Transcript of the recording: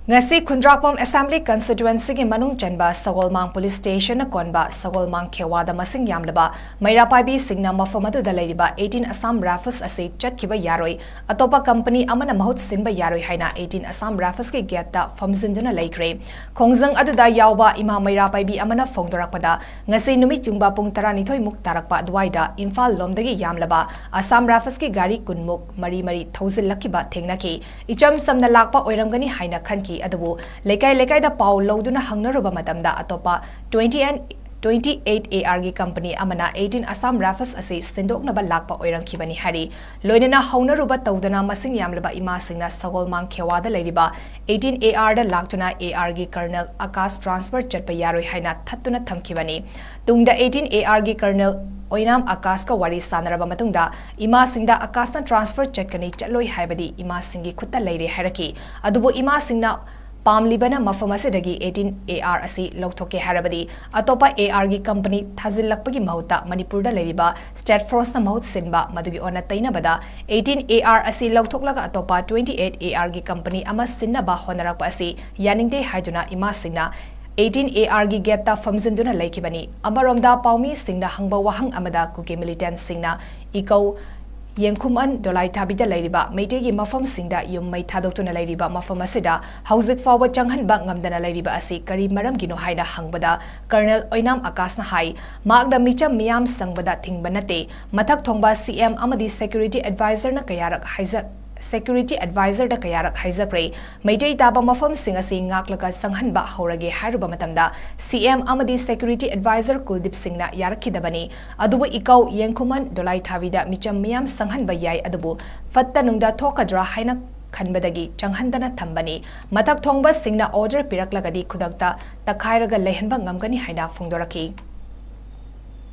Ngasi Khundrapom Assembly Constituency ki manung chanba Sagolmang Police Station na konba Sagolmang Khewada masing yamlaba Mairapaibi singna mafamadu da leiriba 18 Assam Rifles ase chatkiba yaroi atopa company amana mahut sinba yaroi haina 18 Assam Rifles ki geta famzinduna leikre khongjang aduda yawba ima Mairapaibi amana phongdorakpada ngasi numi chungba pung 12 muk tarakpa adwaida Imphal lomdagi yamlaba Assam Rifles ki gari kunmuk mari thousand lakiba thengnaki icham samna lakpa oiramgani haina khanki adubu lekai da pau loduna hangnaruba matamda atopa 28 AR gi company amana 18 Assam Rifles ase sindoknaba lakpa oirangkhibani hari loinena haunaruba tawdana masing yamlaba ima singna Sagolmang Khewada leiriba 18 AR da laktuna AR gi Colonel Akash transfer chatpa yaroi haina thattuna thamkhibani tungda 18 AR gi Colonel Oinam Akash ka wari sanaraba matungda ima singda Akash na transfer checkani chaloi haibadi ima singi khutta leire haraki adubu ima singna Pamlibana mafamasiragi 18 AR asi loktoke harabadi atopa AR gi company thazilakpagi mahuta manipur da leriba state force na mahut sinba madugi ona tainabada 18 AR asi loktoklaga atopa 28 AR gi company ama sinnaba honarakpa asi yaningde haijuna ima singna 18 AR gi geta famzinduna laikibani amaromda paumi singna hangba wahang amada kuke militant singna 𝗠𝗘𝗜𝗥𝗔 leiriba meitegi mafam singda yum mai thadokuna leiriba mafam asida hauzik fawa changhanba ngamdana leiriba asi kari maram gino haida hangbada Colonel Oinam Akash na hai magda micham miyam sangbada thingbanate mathak thongba CM amadi security advisor na kayarak da kayarak haizakre meitei taba mafam sing asi ngaklaga sanghanba haurage haruba matamda CM amadi security advisor Kuldip Singh na yarakhidabani adubu 𝗖𝗛𝗜𝗥𝗔 da micham miyam sanghanba yai adubu fatta nungda thokadra haina khanbadagi changhandana thambani mathak thongba singna order piraklagadi khudakta takhairaga lehenba ngamgani haina phongdoraki